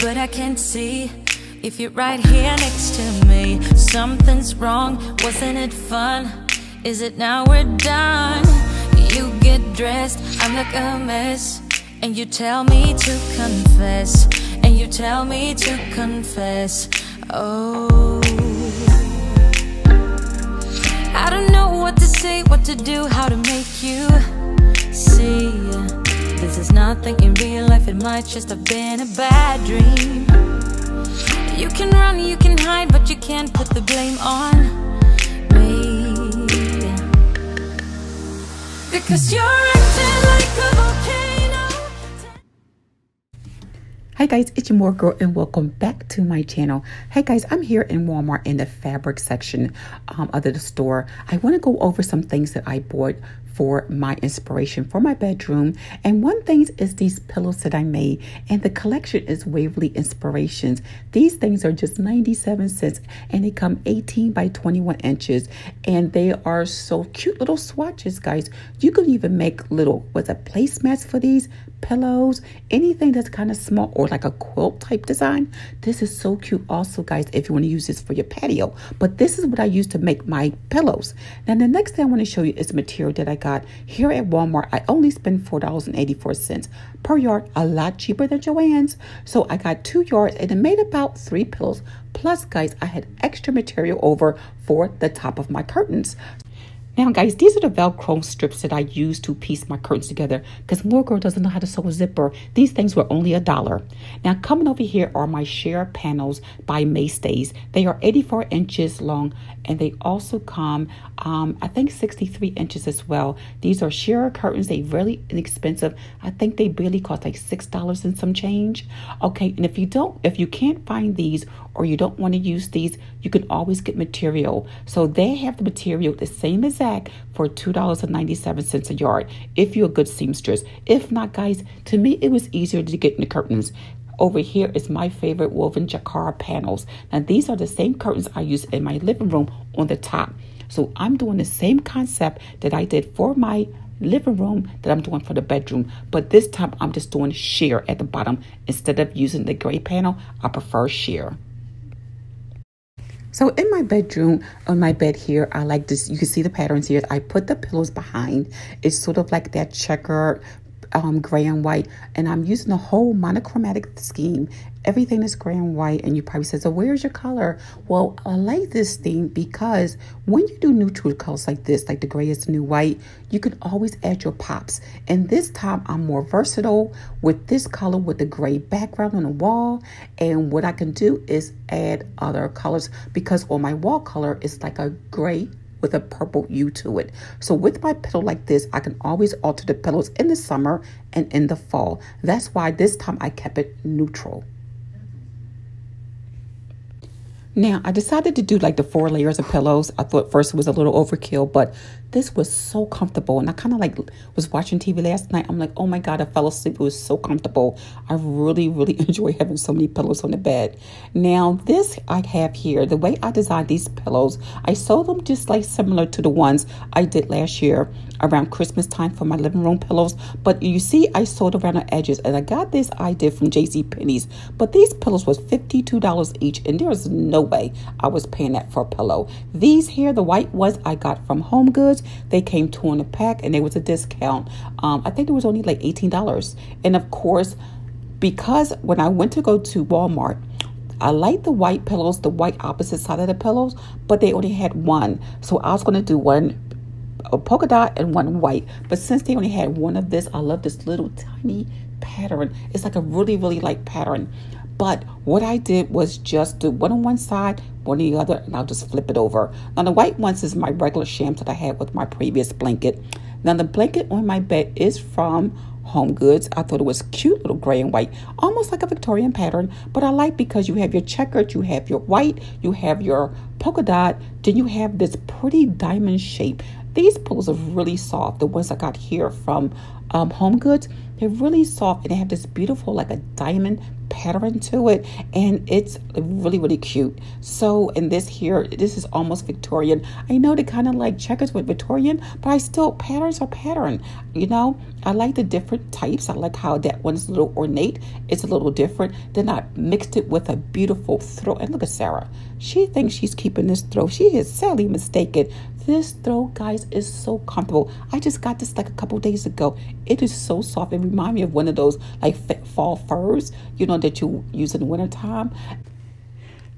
but I can't see if you're right here next to me. Something's wrong, wasn't it fun? Is it now we're done? You get dressed, I'm like a mess, and you tell me to confess, and you tell me to confess. Oh, I don't know what to say, what to do, how to make you see. This is nothing in real life, it might just have been a bad dream. You can run, you can hide, but you can't put the blame on me, because you're acting like a volcano. Hi guys, it's your Mooregirl and welcome back to my channel. Hey guys, I'm here in Walmart in the fabric section of the store. I want to go over some things that I bought for my inspiration for my bedroom, and one thing is these pillows that I made, and the collection is Waverly Inspirations. These things are just 97 cents and they come 18 by 21 inches, and they are so cute little swatches, guys. You could even make little placemats for these pillows, anything that's kind of small or like a quilt type design. This is so cute also, guys, if you want to use this for your patio. But this is what I use to make my pillows. Now the next thing I want to show you is the material that I got here at Walmart. I only spent $4.84 per yard, a lot cheaper than Joann's. So I got 2 yards and it made about 3 pillows. Plus, guys, I had extra material over for the top of my curtains. Now, guys, these are the Velcro strips that I use to piece my curtains together, because Mooregirl doesn't know how to sew a zipper. These things were only $1. Now, coming over here are my sheer panels by Maystays. They are 84 inches long, and they also come, I think, 63 inches as well. These are sheer curtains. They're really inexpensive. I think they barely cost like $6 and some change. Okay, and if you can't find these or you don't want to use these, you can always get material. So they have the material the same exact for $2.97 a yard if you're a good seamstress. If not, guys, to me it was easier to get in the curtains. Over here is my favorite woven jacquard panels. Now these are the same curtains I use in my living room on the top. So I'm doing the same concept that I did for my living room that I'm doing for the bedroom, but this time I'm just doing sheer at the bottom. Instead of using the gray panel, I prefer sheer. So in my bedroom, on my bed here, I like this. You can see the patterns here. I put the pillows behind. It's sort of like that checkered gray and white, and I'm using a whole monochromatic scheme. Everything is gray and white, and you probably say, so where's your color? Well, I like this theme because when you do neutral colors like this, like the gray is the new white, you can always add your pops. And this time I'm more versatile with this color with the gray background on the wall. And what I can do is add other colors, because on my wall color is like a gray with a purple hue to it. So with my pillow like this, I can always alter the pillows in the summer and in the fall. That's why this time I kept it neutral. Now, I decided to do like the 4 layers of pillows. I thought first it was a little overkill, but this was so comfortable. And I kind of like was watching TV last night. I'm like, oh my God, I fell asleep. It was so comfortable. I really, really enjoy having so many pillows on the bed. Now, this I have here, the way I designed these pillows, I sewed them just like similar to the ones I did last year around Christmas time for my living room pillows. But you see, I sewed around the edges, and I got this idea from JCPenney's. But these pillows was $52 each, and there's no way I was paying that for a pillow. These here, the white ones, I got from Home Goods. They came 2 in a pack, and there was a discount. I think it was only like $18. And of course, because when I went to go to Walmart, I like the white pillows, the white opposite side of the pillows, but they only had one. So I was going to do one a polka dot and one white. But since they only had one of this, I love this little tiny pattern. It's like a really, really light pattern. But what I did was just do one on one side, one on the other, and I'll just flip it over. Now the white ones is my regular shams that I had with my previous blanket. Now the blanket on my bed is from Home Goods. I thought it was cute, little gray and white, almost like a Victorian pattern. But I like because you have your checkered, you have your white, you have your polka dot, then you have this pretty diamond shape. These pillows are really soft. The ones I got here from Home Goods, they're really soft, and they have this beautiful like a diamond pattern to it, and it's really, really cute. So, and this here, this is almost Victorian. I know they kind of like checkers with Victorian, but I still, patterns are pattern. You know, I like the different types. I like how that one's a little ornate. It's a little different. Then I mixed it with a beautiful throw. And look at Sarah. She thinks she's keeping this throw. She is sadly mistaken. This throw, guys, is so comfortable. I just got this like a couple days ago. It is so soft. It reminds me of one of those like fall furs, you know, that you use in the wintertime.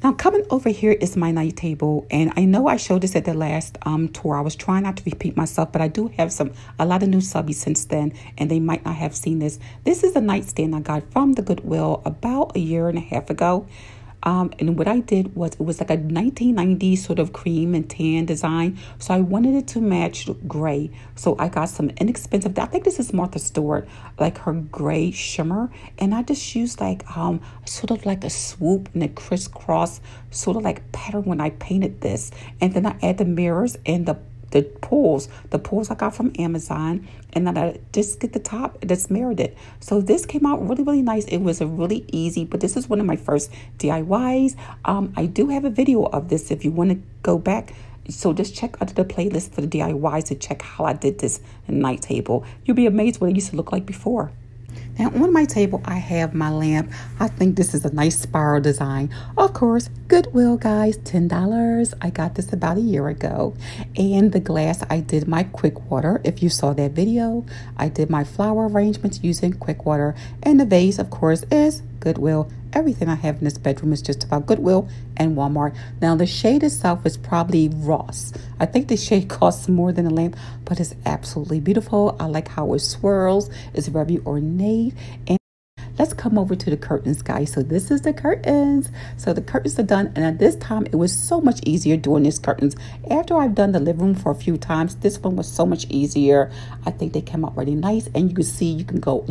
Now, coming over here is my night table, and I know I showed this at the last tour. I was trying not to repeat myself, but I do have a lot of new subbies since then, and they might not have seen this. This is a nightstand I got from the Goodwill about a year and a half ago. And what I did was, it was like a 1990s sort of cream and tan design. So I wanted it to match gray. So I got some inexpensive, I think this is Martha Stewart, like her gray shimmer. And I just used like sort of like a swoop and a crisscross sort of like pattern when I painted this. And then I add the mirrors and the pulls I got from Amazon, and then I just get the top that's mirrored it. So this came out really, really nice. It was a really easy, but this is one of my first DIYs. I do have a video of this if you want to go back. So just check under the playlist for the DIYs to check how I did this night table. You'll be amazed what it used to look like before. Now, on my table, I have my lamp. I think this is a nice spiral design. Of course, Goodwill, guys, $10. I got this about a year ago. And the glass, I did my quick water. If you saw that video, I did my flower arrangements using quick water. And the vase, of course, is Goodwill. Everything I have in this bedroom is just about Goodwill and Walmart. Now, the shade itself is probably Ross. I think the shade costs more than a lamp, but it's absolutely beautiful. I like how it swirls. It's very ornate. And let's come over to the curtains, guys. So this is the curtains. So the curtains are done. And at this time, it was so much easier doing these curtains. After I've done the living room for a few times, this one was so much easier. I think they came out really nice. And you can see, you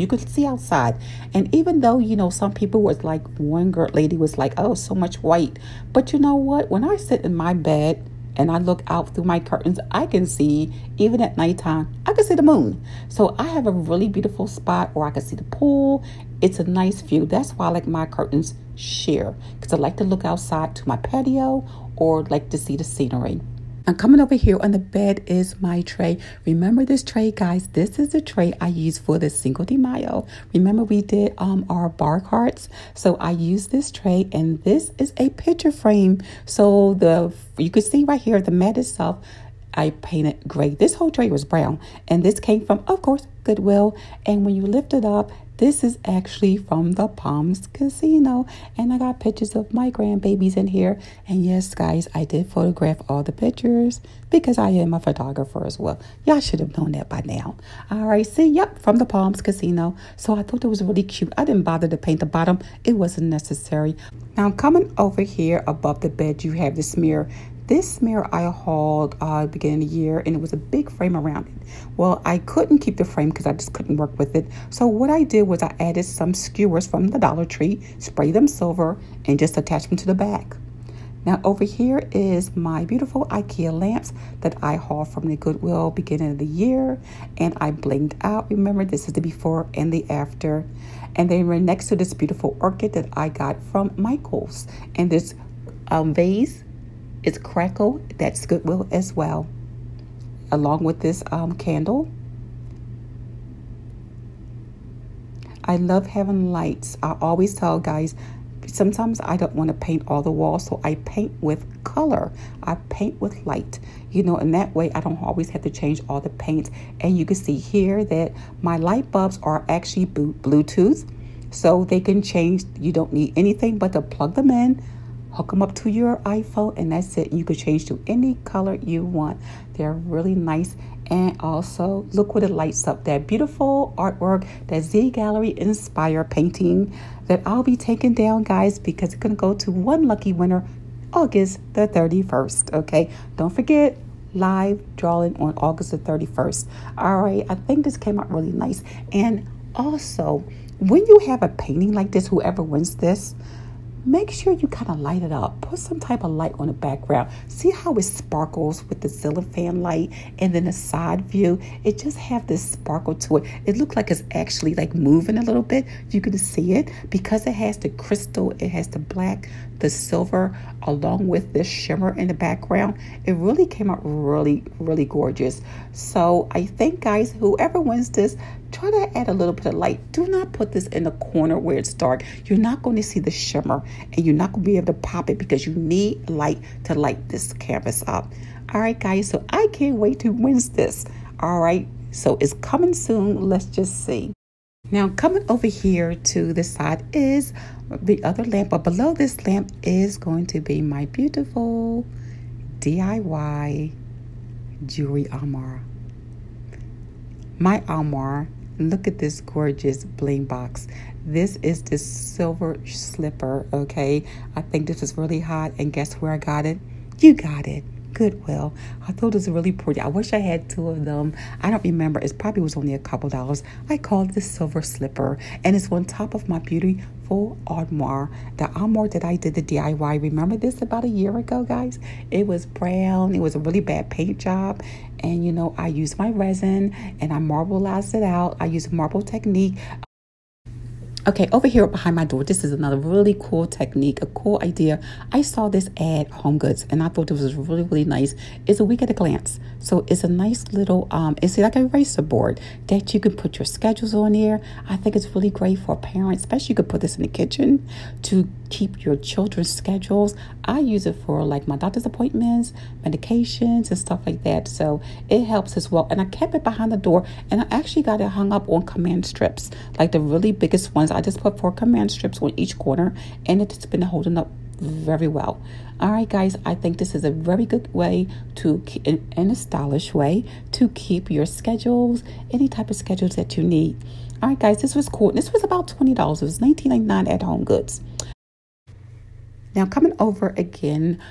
can see outside. And even though, you know, some people was like, one girl lady was like, oh, so much white. But you know what? When I sit in my bed and I look out through my curtains, I can see, even at nighttime, I can see the moon. So I have a really beautiful spot where I can see the pool. It's a nice view. That's why I like my curtains sheer, because I like to look outside to my patio or like to see the scenery. And coming over here on the bed is my tray. Remember this tray, guys? This is the tray I use for the Cinco de Mayo. Remember we did our bar cards? So I use this tray, and this is a picture frame. So you can see right here, the mat itself, I painted gray. This whole tray was brown, and this came from, of course, Goodwill. And when you lift it up, this is actually from the Palms Casino. And I got pictures of my grandbabies in here. And yes, guys, I did photograph all the pictures because I am a photographer as well. Y'all should have known that by now. All right, see, yep, from the Palms Casino. So I thought it was really cute. I didn't bother to paint the bottom. It wasn't necessary. Now, coming over here above the bed, you have this mirror. This mirror I hauled beginning of the year, and it was a big frame around it. Well, I couldn't keep the frame because I just couldn't work with it. So what I did was I added some skewers from the Dollar Tree, sprayed them silver, and just attached them to the back. Now over here is my beautiful IKEA lamps that I hauled from the Goodwill beginning of the year, and I blinged out. Remember, this is the before and the after. And then right next to this beautiful orchid that I got from Michael's, and this vase. It's Crackle, that's Goodwill as well, along with this candle. I love having lights. I always tell guys, sometimes I don't want to paint all the walls, so I paint with color. I paint with light, you know, and that way I don't always have to change all the paints. And you can see here that my light bulbs are actually Bluetooth, so they can change. You don't need anything but to plug them in, hook them up to your iPhone, and that's it. You could change to any color you want. They're really nice. And also, look what it lights up. That beautiful artwork, that Z Gallery Inspire painting that I'll be taking down, guys, because it's going to go to one lucky winner, August the 31st. Okay, don't forget, live drawing on August the 31st. All right, I think this came out really nice. And also, when you have a painting like this, whoever wins this, make sure you kind of light it up. Put some type of light on the background. See how it sparkles with the ceiling fan light, and then the side view, it just have this sparkle to it. It looks like it's actually like moving a little bit. You can see it because it has the crystal, it has the black, the silver, along with this shimmer in the background. It really came out really, really gorgeous. So I think, guys, whoever wins this, try to add a little bit of light. Do not put this in the corner where it's dark. You're not going to see the shimmer, and you're not going to be able to pop it because you need light to light this canvas up. All right, guys, so I can't wait to win this. All right, so it's coming soon. Let's just see. Now, coming over here to the side is the other lamp, but below this lamp is going to be my beautiful DIY jewelry armoire. My armoire, look at this gorgeous bling box. This is this silver slipper, okay? I think this is really hot, and guess where I got it? You got it. Goodwill. I thought it was really pretty. I wish I had two of them. I don't remember. It probably was only a couple dollars. I called it the silver slipper, and it's on top of my beautiful armoire. The armoire that I did the DIY. Remember this about a year ago, guys? It was brown. It was a really bad paint job, and you know, I used my resin and I marbleized it out. I used marble technique. Okay, over here behind my door, this is another really cool technique, a cool idea. I saw this at Home Goods, and I thought this was really, really nice. It's a week at a glance. So it's a nice little, it's like a eraser board that you can put your schedules on there. I think it's really great for parents, especially you could put this in the kitchen to keep your children's schedules. I use it for like my doctor's appointments, medications, and stuff like that. So it helps as well. And I kept it behind the door, and I actually got it hung up on command strips, like the really biggest ones. I just put 4 command strips on each corner, and it's been holding up very well. All right, guys, I think this is a very good way to, in a stylish way, to keep your schedules, any type of schedules that you need. All right, guys, this was cool. This was about $20. It was $19.99 at Home Goods. Now, coming over again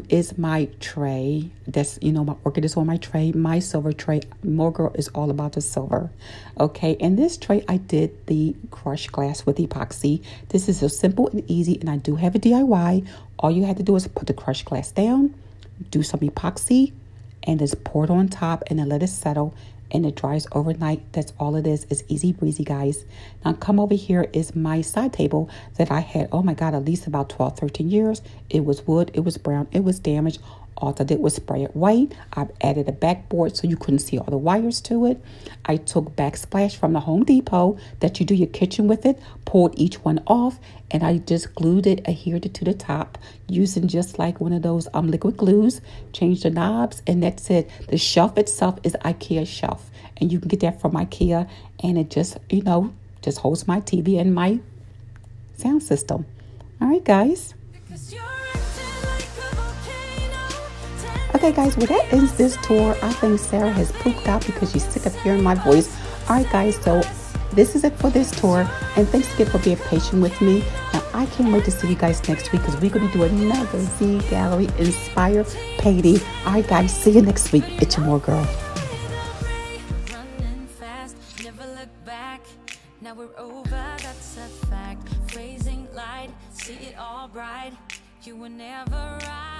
is my tray. That's, you know, my orchid is on my tray, my silver tray. Mooregirl is all about the silver. Okay, and this tray, I did the crushed glass with epoxy. This is so simple and easy, and I do have a DIY. All you have to do is put the crushed glass down, do some epoxy, and just pour it on top, and then let it settle, and it dries overnight. That's all it is. It's easy breezy, guys. Now come over here is my side table that I had, oh my God, at least about 12, 13 years. It was wood, it was brown, it was damaged. All I did was spray it white. I've added a backboard so you couldn't see all the wires to it. I took backsplash from the Home Depot that you do your kitchen with it, pulled each one off, and I just glued it, adhered it to the top using just like one of those liquid glues. Changed the knobs, and that's it. The shelf itself is IKEA shelf, and you can get that from IKEA, and it just, you know, just holds my TV and my sound system. All right, guys. Okay, guys, well, that ends this tour. I think Sarah has pooped out because she's sick of hearing my voice. All right, guys, so this is it for this tour. And thanks again for being patient with me. Now, I can't wait to see you guys next week because we're going to do another Z Gallery Inspire painting. All right, guys, see you next week. It's your Mooregirl. Running fast, never look back. Now we're over, that's a fact. Raising light, see it all bright. You were never right.